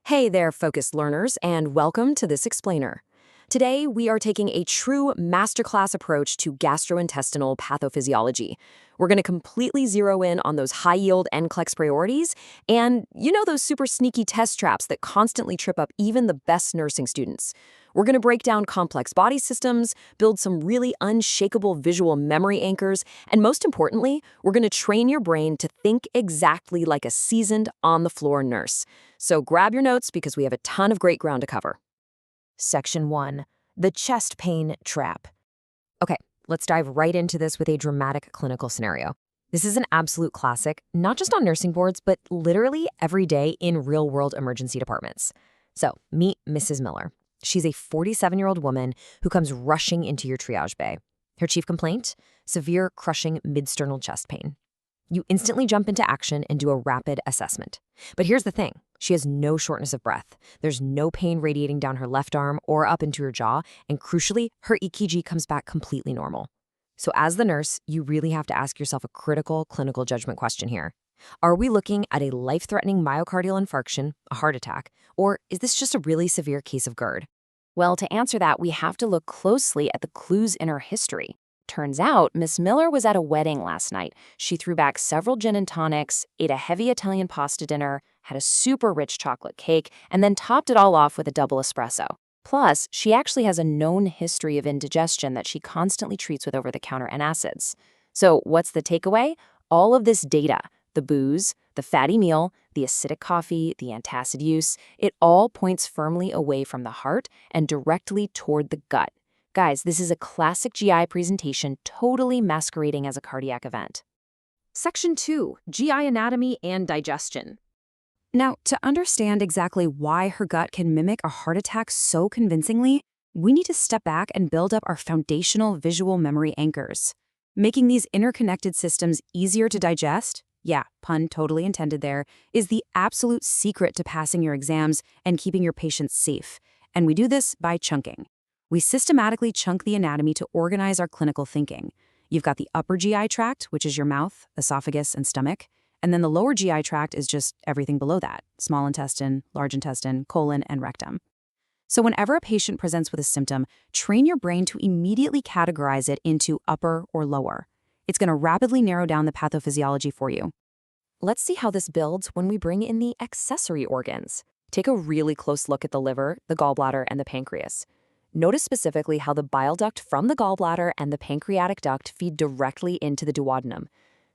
Hey there, focused learners, and welcome to this explainer. Today, we are taking a true masterclass approach to gastrointestinal pathophysiology. We're going to completely zero in on those high-yield NCLEX priorities and, those super sneaky test traps that constantly trip up even the best nursing students. We're going to break down complex body systems, build some really unshakable visual memory anchors, and most importantly, we're going to train your brain to think exactly like a seasoned, on-the-floor nurse. So grab your notes because we have a ton of great ground to cover. Section 1. The chest pain trap. Okay, let's dive right into this with a dramatic clinical scenario. This is an absolute classic, not just on nursing boards, but literally every day in real-world emergency departments. So, meet Mrs. Miller. She's a 47-year-old woman who comes rushing into your triage bay. Her chief complaint? Severe crushing mid-sternal chest pain. You instantly jump into action and do a rapid assessment. But here's the thing. She has no shortness of breath. There's no pain radiating down her left arm or up into her jaw, and crucially, her EKG comes back completely normal. So as the nurse, you really have to ask yourself a critical clinical judgment question here. Are we looking at a life-threatening myocardial infarction, a heart attack, or is this just a really severe case of GERD? Well, to answer that, we have to look closely at the clues in her history. Turns out, Miss Miller was at a wedding last night. She threw back several gin and tonics, ate a heavy Italian pasta dinner, had a super rich chocolate cake, and then topped it all off with a double espresso. Plus, she actually has a known history of indigestion that she constantly treats with over-the-counter antacids. So what's the takeaway? All of this data, the booze, the fatty meal, the acidic coffee, the antacid use, it all points firmly away from the heart and directly toward the gut. Guys, this is a classic GI presentation totally masquerading as a cardiac event. Section 2, GI anatomy and digestion. Now, to understand exactly why her gut can mimic a heart attack so convincingly, we need to step back and build up our foundational visual memory anchors. Making these interconnected systems easier to digest, yeah, pun totally intended there, is the absolute secret to passing your exams and keeping your patients safe. And we do this by chunking. We systematically chunk the anatomy to organize our clinical thinking. You've got the upper GI tract, which is your mouth, esophagus, and stomach. And then the lower GI tract is just everything below that: small intestine, large intestine, colon, and rectum. So whenever a patient presents with a symptom, train your brain to immediately categorize it into upper or lower. It's going to rapidly narrow down the pathophysiology for you. Let's see how this builds when we bring in the accessory organs. Take a really close look at the liver, the gallbladder, and the pancreas. Notice specifically how the bile duct from the gallbladder and the pancreatic duct feed directly into the duodenum.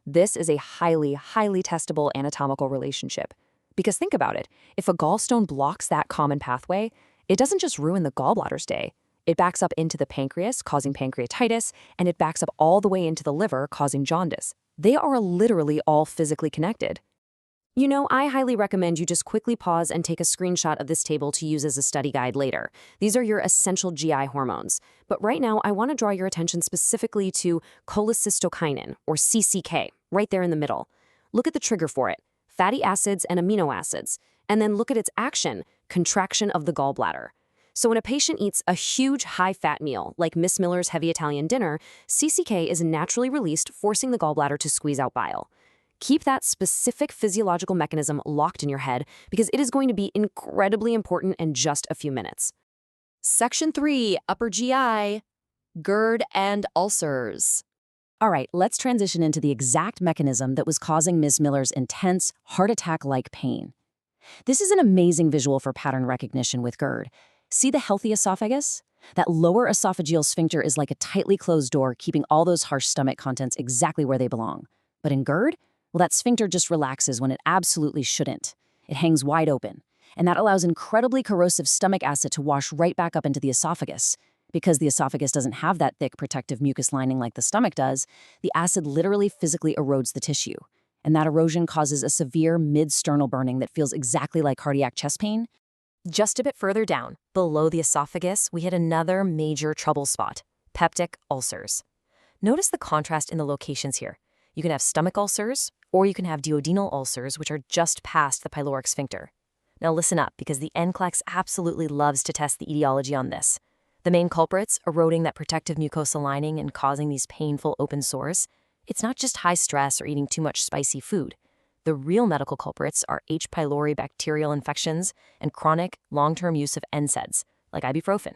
This is a highly, highly testable anatomical relationship. Because think about it, if a gallstone blocks that common pathway, it doesn't just ruin the gallbladder's day. It backs up into the pancreas, causing pancreatitis, and it backs up all the way into the liver, causing jaundice. They are literally all physically connected. I highly recommend you just quickly pause and take a screenshot of this table to use as a study guide later. These are your essential GI hormones. But right now, I want to draw your attention specifically to cholecystokinin, or CCK, right there in the middle. Look at the trigger for it: fatty acids and amino acids. And then look at its action: contraction of the gallbladder. So when a patient eats a huge high-fat meal, like Miss Miller's heavy Italian dinner, CCK is naturally released, forcing the gallbladder to squeeze out bile. Keep that specific physiological mechanism locked in your head because it is going to be incredibly important in just a few minutes. Section 3, Upper GI, GERD and ulcers. All right, let's transition into the exact mechanism that was causing Ms. Miller's intense, heart attack-like pain. This is an amazing visual for pattern recognition with GERD. See the healthy esophagus? That lower esophageal sphincter is like a tightly closed door, keeping all those harsh stomach contents exactly where they belong. But in GERD, well, that sphincter just relaxes when it absolutely shouldn't. It hangs wide open, and that allows incredibly corrosive stomach acid to wash right back up into the esophagus. Because the esophagus doesn't have that thick protective mucus lining like the stomach does, the acid literally physically erodes the tissue. And that erosion causes a severe mid-sternal burning that feels exactly like cardiac chest pain. Just a bit further down, below the esophagus, we hit another major trouble spot: peptic ulcers. Notice the contrast in the locations here. You can have stomach ulcers, or you can have duodenal ulcers, which are just past the pyloric sphincter. Now listen up, because the NCLEX absolutely loves to test the etiology on this. The main culprits, eroding that protective mucosal lining and causing these painful open sores, it's not just high stress or eating too much spicy food. The real medical culprits are H. pylori bacterial infections and chronic, long-term use of NSAIDs, like ibuprofen.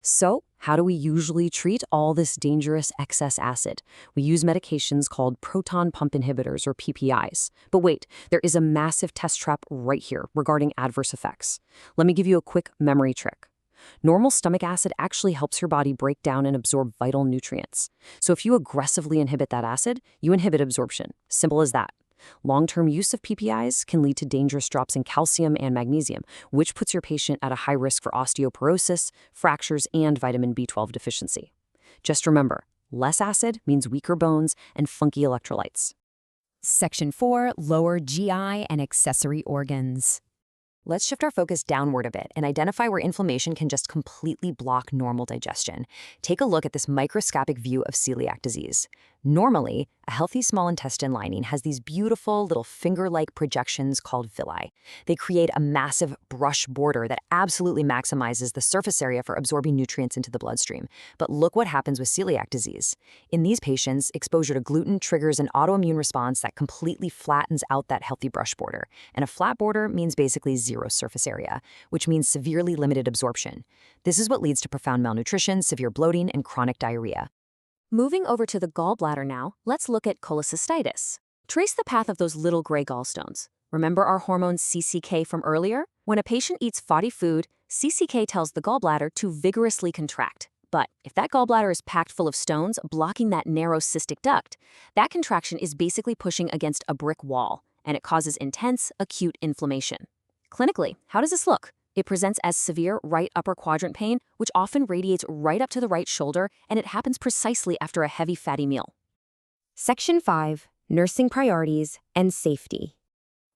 So, how do we usually treat all this dangerous excess acid? We use medications called proton pump inhibitors, or PPIs. But wait, there is a massive test trap right here regarding adverse effects. Let me give you a quick memory trick. Normal stomach acid actually helps your body break down and absorb vital nutrients. So if you aggressively inhibit that acid, you inhibit absorption. Simple as that. Long-term use of PPIs can lead to dangerous drops in calcium and magnesium, which puts your patient at a high risk for osteoporosis, fractures, and vitamin B12 deficiency. Just remember, less acid means weaker bones and funky electrolytes. Section 4, lower GI and accessory organs. Let's shift our focus downward a bit and identify where inflammation can just completely block normal digestion. Take a look at this microscopic view of celiac disease. Normally, a healthy small intestine lining has these beautiful little finger-like projections called villi. They create a massive brush border that absolutely maximizes the surface area for absorbing nutrients into the bloodstream. But look what happens with celiac disease. In these patients, exposure to gluten triggers an autoimmune response that completely flattens out that healthy brush border. And a flat border means basically zero surface area, which means severely limited absorption. This is what leads to profound malnutrition, severe bloating, and chronic diarrhea. Moving over to the gallbladder now, let's look at cholecystitis. Trace the path of those little gray gallstones. Remember our hormone CCK from earlier? When a patient eats fatty food, CCK tells the gallbladder to vigorously contract. But if that gallbladder is packed full of stones, blocking that narrow cystic duct, that contraction is basically pushing against a brick wall, and it causes intense, acute inflammation. Clinically, how does this look? It presents as severe right upper quadrant pain, which often radiates right up to the right shoulder, and it happens precisely after a heavy fatty meal. Section 5, nursing priorities and safety.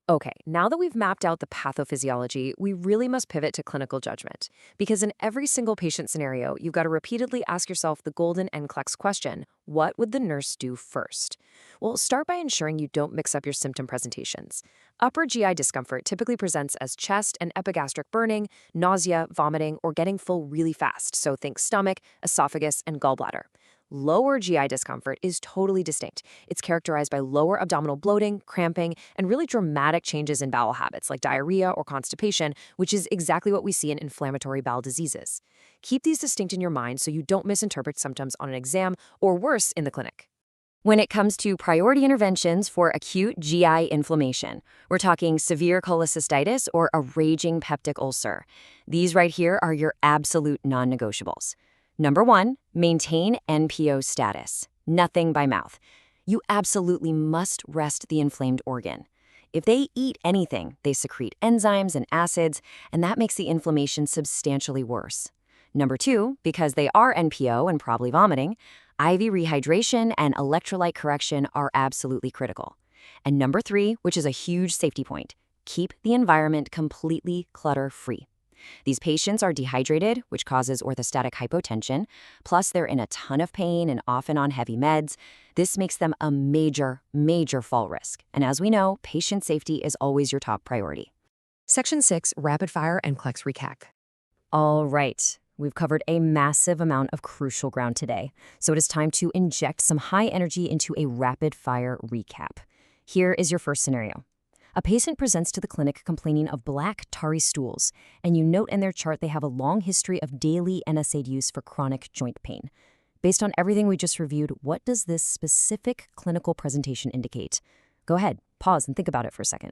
Okay, now that we've mapped out the pathophysiology, we really must pivot to clinical judgment. Because in every single patient scenario, you've got to repeatedly ask yourself the golden NCLEX question: what would the nurse do first? Well, start by ensuring you don't mix up your symptom presentations. Upper GI discomfort typically presents as chest and epigastric burning, nausea, vomiting, or getting full really fast, so think stomach, esophagus, and gallbladder. Lower GI discomfort is totally distinct. It's characterized by lower abdominal bloating, cramping, and really dramatic changes in bowel habits like diarrhea or constipation, which is exactly what we see in inflammatory bowel diseases. Keep these distinct in your mind so you don't misinterpret symptoms on an exam or worse in the clinic. When it comes to priority interventions for acute GI inflammation, we're talking severe cholecystitis or a raging peptic ulcer. These right here are your absolute non-negotiables. Number 1, maintain NPO status. Nothing by mouth. You absolutely must rest the inflamed organ. If they eat anything, they secrete enzymes and acids, and that makes the inflammation substantially worse. Number 2, because they are NPO and probably vomiting, IV rehydration and electrolyte correction are absolutely critical. And number 3, which is a huge safety point, keep the environment completely clutter-free. These patients are dehydrated, which causes orthostatic hypotension, plus they're in a ton of pain and often on heavy meds. This makes them a major, major fall risk. And as we know, patient safety is always your top priority. Section 6, rapid fire NCLEX recap. All right, we've covered a massive amount of crucial ground today, so it is time to inject some high energy into a rapid fire recap. Here is your first scenario. A patient presents to the clinic complaining of black, tarry stools, and you note in their chart they have a long history of daily NSAID use for chronic joint pain. Based on everything we just reviewed, what does this specific clinical presentation indicate? Go ahead, pause and think about it for a second.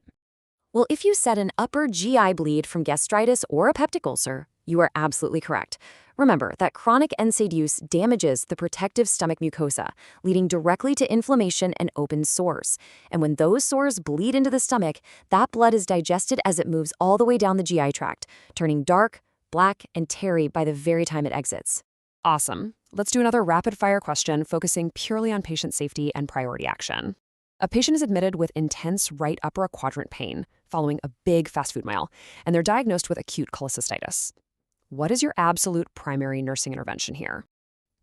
Well, if you said an upper GI bleed from gastritis or a peptic ulcer, you are absolutely correct. Remember that chronic NSAID use damages the protective stomach mucosa, leading directly to inflammation and open sores. And when those sores bleed into the stomach, that blood is digested as it moves all the way down the GI tract, turning dark, black, and tarry by the very time it exits. Awesome. Let's do another rapid-fire question focusing purely on patient safety and priority action. A patient is admitted with intense right upper quadrant pain following a big fast food meal, and they're diagnosed with acute cholecystitis. What is your absolute primary nursing intervention here?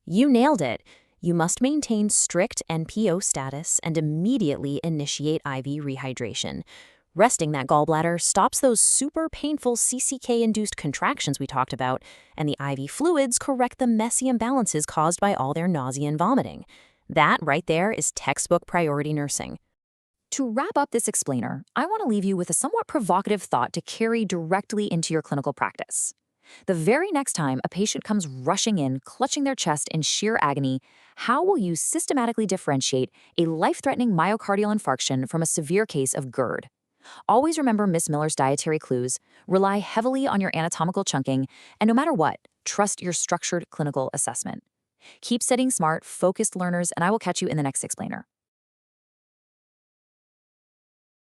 You nailed it. You must maintain strict NPO status and immediately initiate IV rehydration. Resting that gallbladder stops those super painful CCK-induced contractions we talked about, and the IV fluids correct the messy imbalances caused by all their nausea and vomiting. That right there is textbook priority nursing. To wrap up this explainer, I want to leave you with a somewhat provocative thought to carry directly into your clinical practice. The very next time a patient comes rushing in, clutching their chest in sheer agony, how will you systematically differentiate a life-threatening myocardial infarction from a severe case of GERD? Always remember Miss Miller's dietary clues, rely heavily on your anatomical chunking, and no matter what, trust your structured clinical assessment. Keep studying smart, focused learners, and I will catch you in the next explainer.